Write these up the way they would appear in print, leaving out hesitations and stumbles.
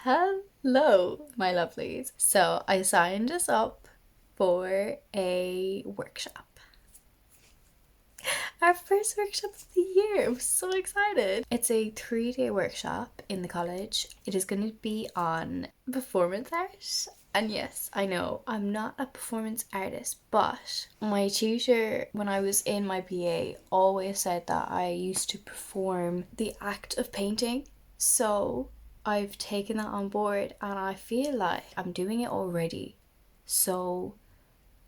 Hello, my lovelies. So I signed us up for a workshop. Our first workshop of the year. I'm so excited. It's a 3-day workshop in the college. It is going to be on performance art. And yes, I know I'm not a performance artist, but my tutor, when I was in my BA, always said that I used to perform the act of painting. So I've taken that on board and I feel like I'm doing it already. So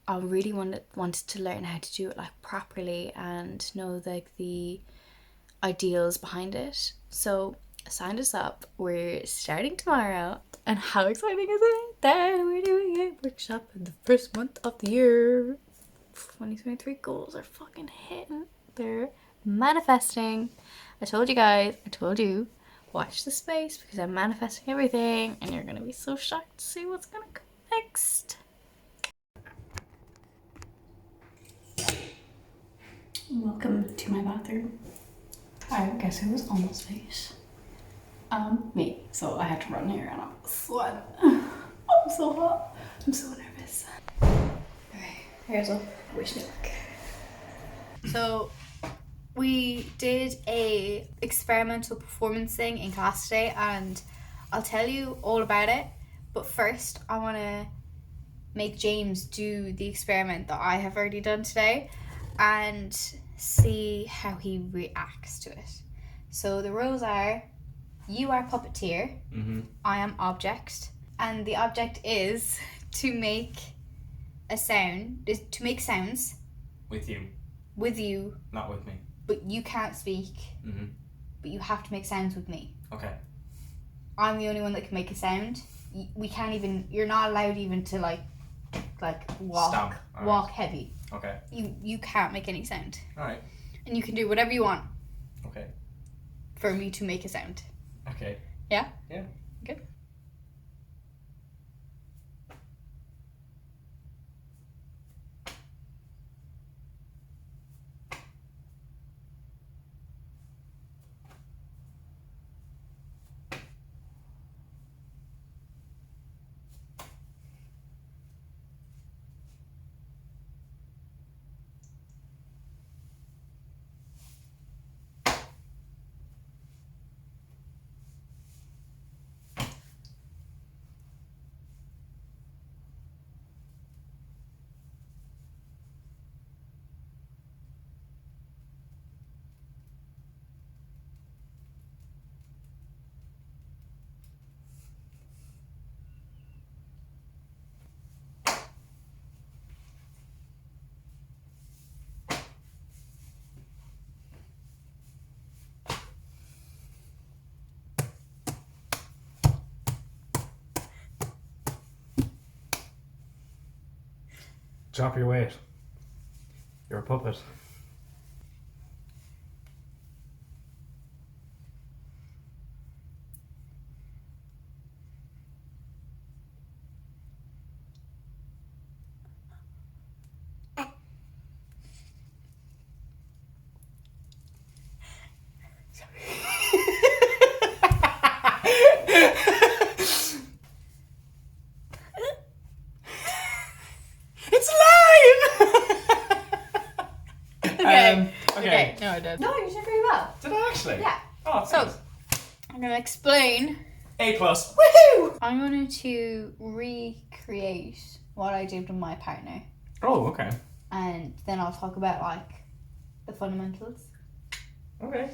I really wanted to learn how to do it like properly and know like the ideals behind it. So I signed us up. We're starting tomorrow. And how exciting is it that we're doing a workshop in the first month of the year? 2023 goals are fucking hitting. They're manifesting. I told you guys, I told you, watch the space because I'm manifesting everything and you're gonna be so shocked to see what's gonna come next. Welcome to my bathroom. I guess it was almost late. Me. So I had to run here and I'm sweating. I'm so hot. I'm so nervous. Okay, here's a wish me luck. So we did a experimental performance thing in class today and I'll tell you all about it. But first I want to make James do the experiment that I have already done today and see how he reacts to it. So the rules are, you are puppeteer, I am object, and the object is to make a sound, is to make sounds with you, not with me, but you can't speak, but you have to make sounds with me. Okay. I'm the only one that can make a sound. We can't even, you're not allowed even to like walk. Stomp. Walk heavy. Okay. You can't make any sound. Alright. And you can do whatever you want. Okay. For me to make a sound. Okay. Yeah? Yeah. Good. Drop your weight. You're a puppet. It's live! Okay. No, I did. No, you did very well. Did I actually? Yeah. Oh, So, thanks. I'm going to explain. A+. Woohoo! I'm going to recreate what I did with my partner. Oh, okay. And then I'll talk about, like, the fundamentals. Okay.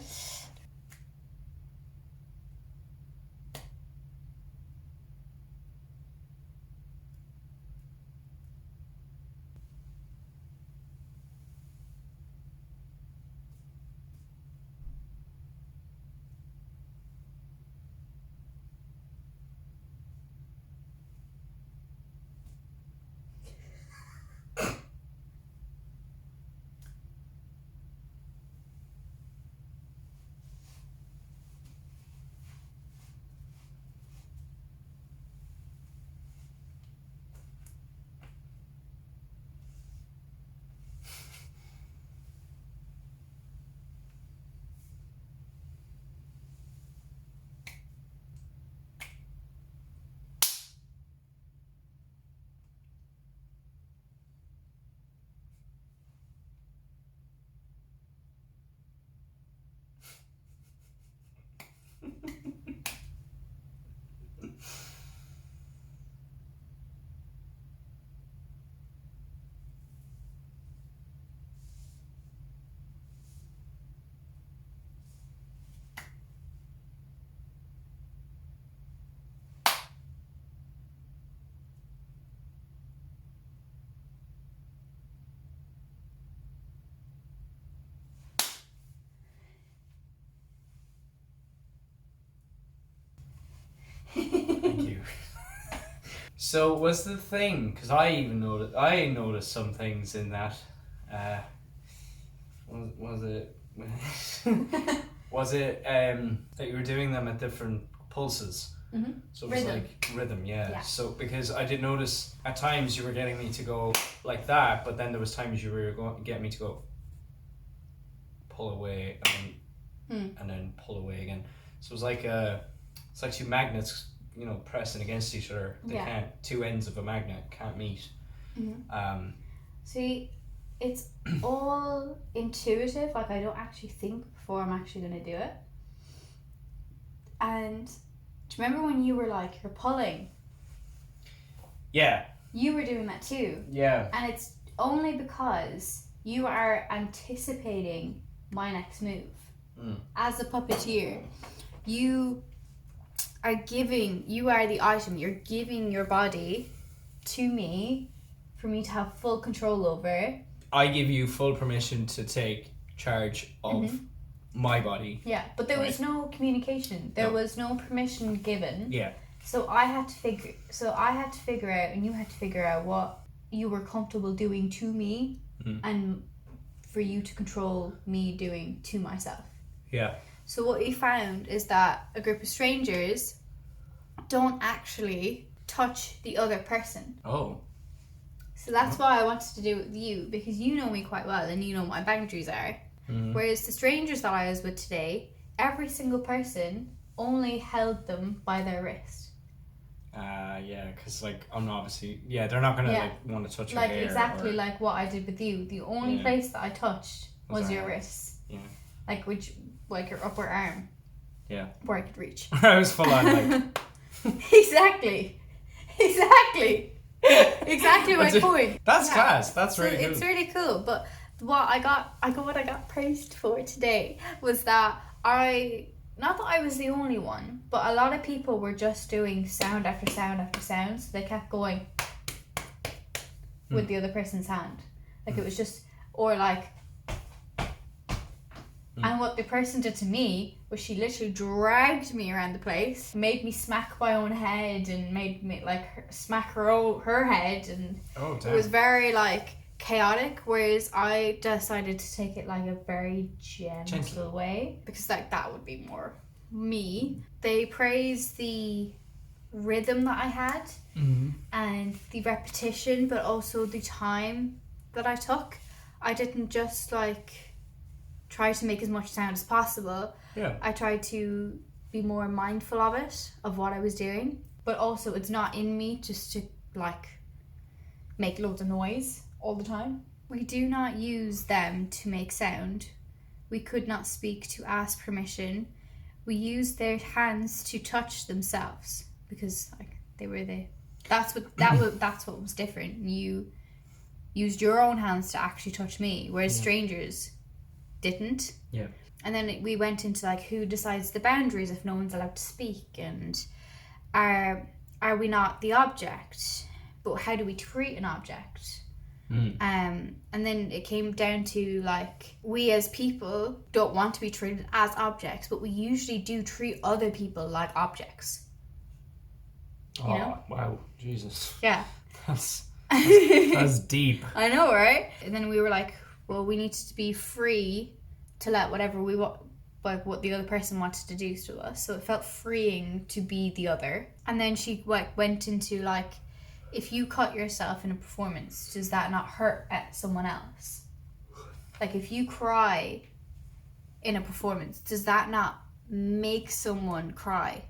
So was the thing, because I noticed some things in that. Was it was it that you were doing them at different pulses? Mm-hmm. So it was Rhythm. like rhythm, yeah. Yeah. So because I did notice at times you were getting me to go like that, but then there was times you were getting me to go pull away and then pull away again. So it was like it's like two magnets, pressing against each other. They can't. Two ends of a magnet can't meet. Mm-hmm. See, it's all intuitive. Like, I don't actually think before I'm actually gonna do it. And do you remember when you were like, you're pulling? Yeah. You were doing that too. Yeah. And it's only because you are anticipating my next move. As a puppeteer, you are the item, you're giving your body to me for me to have full control over. I give you full permission to take charge of my body. Yeah, but there was no communication. There was no permission given. Yeah. So I had to figure out, and you had to figure out what you were comfortable doing to me, and for you to control me doing to myself. Yeah. So what we found is that a group of strangers don't actually touch the other person. Oh. So that's why I wanted to do it with you, because you know me quite well and you know what my boundaries are. Whereas the strangers that I was with today, every single person only held them by their wrist. Yeah, because I'm obviously, they're not gonna want to touch your hair. Exactly like what I did with you. The only place that I touched was your wrists. Yeah. Like your upper arm. Yeah. Where I could reach. I was full on like. Exactly my point. That's class. That's really cool. It's really cool. But what I got praised for today was that not that I was the only one, but a lot of people were just doing sound after sound after sound, so they kept going with the other person's hand. Like it was just, or like, and what the person did to me was she literally dragged me around the place, made me smack my own head and made me smack her head, and it was very chaotic, whereas I decided to take it a very gentle way, because that would be more me. They praised the rhythm that I had and the repetition, but also the time that I took. I didn't just try to make as much sound as possible. Yeah. I tried to be more mindful of it, of what I was doing, but also it's not in me just to make loads of noise all the time. We do not use them to make sound. We could not speak to ask permission. We used their hands to touch themselves, because they were that's what was different. You used your own hands to actually touch me, whereas strangers didn't. Yeah. And then we went into who decides the boundaries if no one's allowed to speak, and are we not the object, but how do we treat an object? And then it came down to we as people don't want to be treated as objects, but we usually do treat other people like objects. You know? Wow, Jesus. Yeah. That's deep. I know, right? And then we were well, we need to be free to let whatever we want, what the other person wanted to do to us. So it felt freeing to be the other. And then she went into if you cut yourself in a performance, does that not hurt someone else? If you cry in a performance, does that not make someone cry?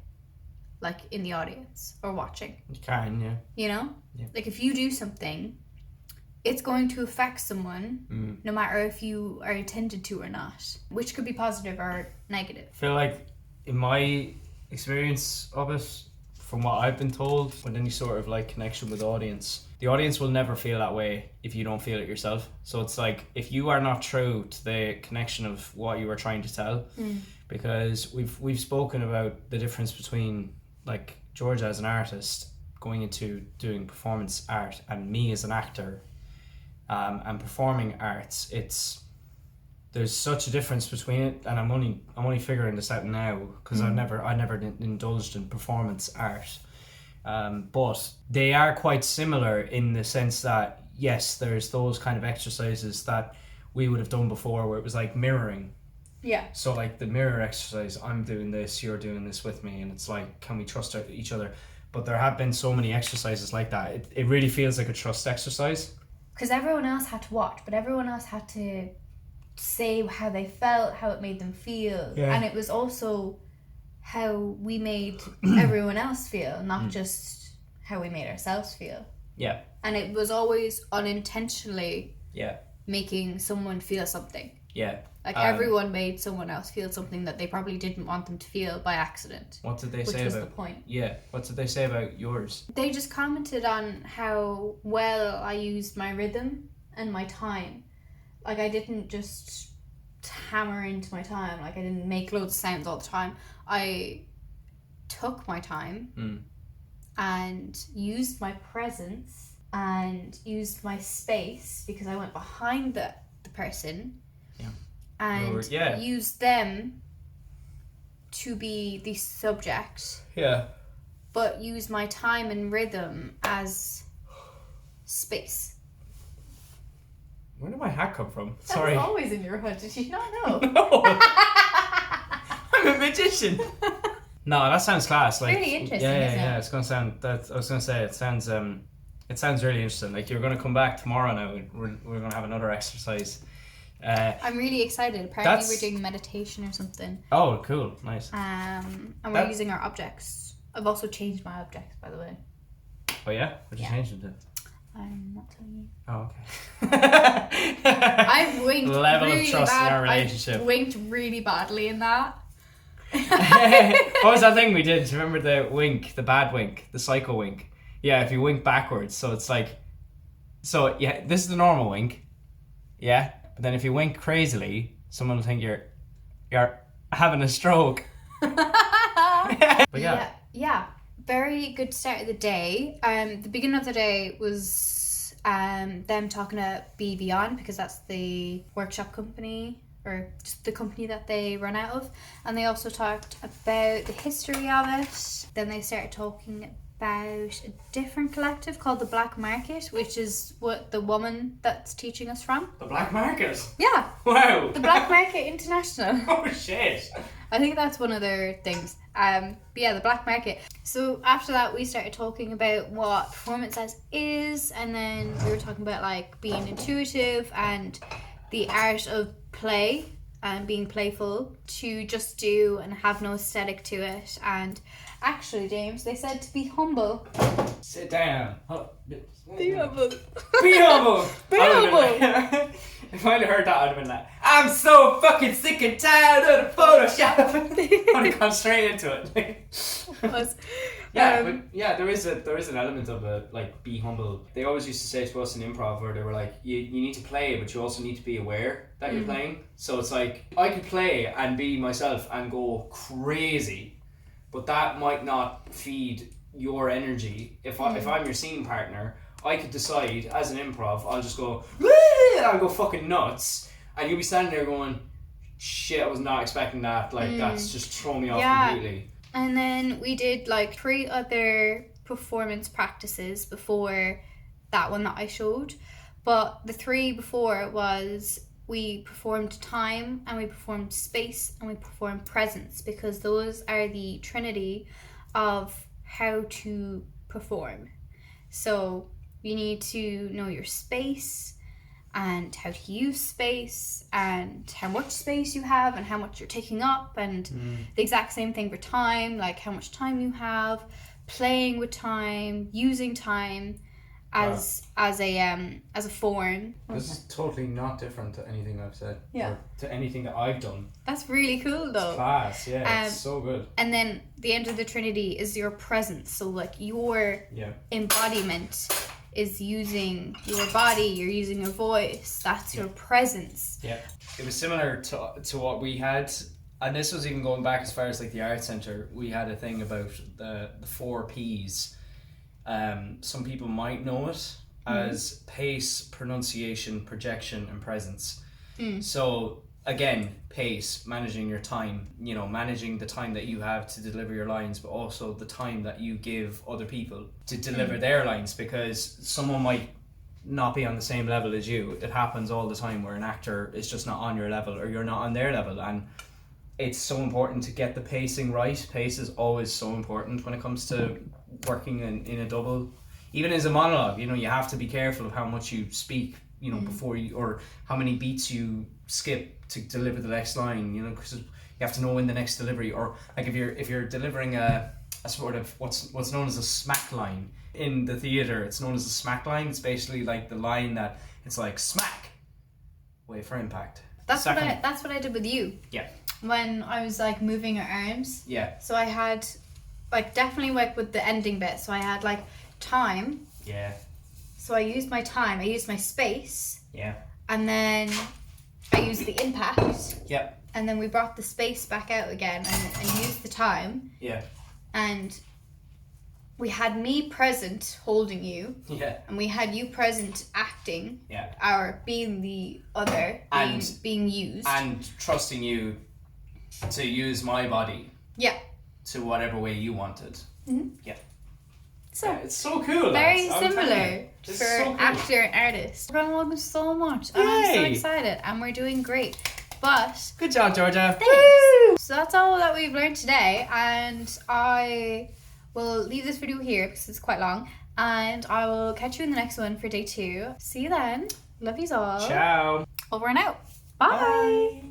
In the audience or watching? You can, yeah. You know? Yeah. If you do something, it's going to affect someone, no matter if you are intended to or not, which could be positive or negative. I feel in my experience of it, from what I've been told, with any sort of connection with the audience will never feel that way if you don't feel it yourself. So it's if you are not true to the connection of what you are trying to tell, because we've spoken about the difference between Georgia as an artist going into doing performance art and me as an actor, and performing arts. There's such a difference between it, and I'm only figuring this out now, because I never indulged in performance art, But they are quite similar in the sense that, yes, there's those kind of exercises that we would have done before where it was like mirroring. Yeah. So like the mirror exercise, I'm doing this, you're doing this with me, and it's like, can we trust each other? But there have been so many exercises like that. It really feels like a trust exercise. Because everyone else had to watch, but everyone else had to say how they felt, how it made them feel. Yeah. And it was also how we made everyone else feel, not just how we made ourselves feel. Yeah. And it was always unintentionally making someone feel something. Yeah. Like everyone made someone else feel something that they probably didn't want them to feel by accident. What did they say about? Which was the point. Yeah. What did they say about yours? They just commented on how well I used my rhythm and my time. Like I didn't just hammer into my time. Like I didn't make loads of sounds all the time. I took my time and used my presence and used my space because I went behind the person. And use them to be the subject. Yeah. But use my time and rhythm as space. Where did my hat come from? That's Sorry. always in your hood. Did you not know? No. I'm a magician. No, that sounds class. Like, really interesting. Yeah. It's gonna sound. I was gonna say it sounds really interesting. Like you're gonna come back tomorrow now. We're gonna have another exercise. I'm really excited. Apparently we're doing meditation or something. Oh, cool. Nice. And we're using our objects. I've also changed my objects, by the way. Oh yeah? What did you change them to? I'm not telling you. Oh, okay. I've winked Level really of trust bad. in our relationship. I've winked really badly in that. What was that thing we did? Do you remember the wink, the bad wink, the psycho wink? Yeah, if you wink backwards, so it's like... So, yeah, this is the normal wink. Yeah? But then if you wink crazily, someone will think you're having a stroke. But yeah, very good start of the day. The beginning of the day was them talking to Bbeyond because that's the workshop company or just the company that they run out of, and they also talked about the history of it. Then they started talking about a different collective called the Black Market, which is what the woman that's teaching us from. The Black Market? Yeah. Wow. The Black Market International. Oh shit. I think that's one of their things. But yeah, the Black Market. So after that, we started talking about what performance is, and then we were talking about like being intuitive and the art of play and being playful, to just do and have no aesthetic to it. And actually, James, they said to be humble. Sit down. Be humble. Be humble. Be humble. If I'd heard that, I'd have been like, I'm so fucking sick and tired of the Photoshop. I'd have gone straight into it. There is an element of like, be humble. They always used to say to us in improv where they were like, you need to play, but you also need to be aware that you're playing. So it's like, I could play and be myself and go crazy, but that might not feed your energy. If I'm your scene partner, I could decide as an improv, I'll just go, I'll go fucking nuts, and you'll be standing there going, shit, I was not expecting that. Like, that's just thrown me off completely. And then we did like 3 other performance practices before that one that I showed. But the 3 before was we performed time, and we performed space, and we performed presence, because those are the trinity of how to perform. So you need to know your space and how to use space and how much space you have and how much you're taking up, and the exact same thing for time, like how much time you have, playing with time, using time as a form. This is totally not different to anything I've said. Yeah. Or to anything that I've done. That's really cool though. It's class, yeah. It's so good. And then the end of the trinity is your presence. So like your embodiment is using your body, you're using your voice. That's your presence. Yeah. It was similar to what we had, and this was even going back as far as like the art centre. We had a thing about the 4 P's. Some people might know it as pace, pronunciation, projection, and presence. So again, pace, managing your time, you know, managing the time that you have to deliver your lines, but also the time that you give other people to deliver their lines, because someone might not be on the same level as you. It happens all the time where an actor is just not on your level or you're not on their level, and it's so important to get the pacing right. Pace is always so important when it comes to working in a double. Even as a monologue, you know, you have to be careful of how much you speak, you know, before you, or how many beats you skip to deliver the next line, you know, because you have to know when the next delivery, or like if you're delivering a sort of what's known as a smack line in the theater, it's known as a smack line. It's basically like the line that it's like smack, wait for impact. That's what I did with you. Yeah. When I was like moving her arms. Yeah. So I had like definitely like with the ending bit. So I had like time. Yeah. So I used my time. I used my space. Yeah. And then I used the impact. Yep. And then we brought the space back out again and used the time. Yeah. And we had me present holding you. Yeah. And we had you present acting. Yeah. Our being the other. Being used. And trusting you to use my body. Yeah. To whatever way you wanted. Mm-hmm. Yeah. So yeah, it's so cool. Very lads. similar for so cool. actor and artist. We're gonna love them so much. And I'm so excited. And we're doing great. But good job, Georgia. thanks. Woo! So that's all that we've learned today. And I will leave this video here because it's quite long. And I will catch you in the next one for day 2. See you then. Love yous all. Ciao. Over and out. Bye. Bye.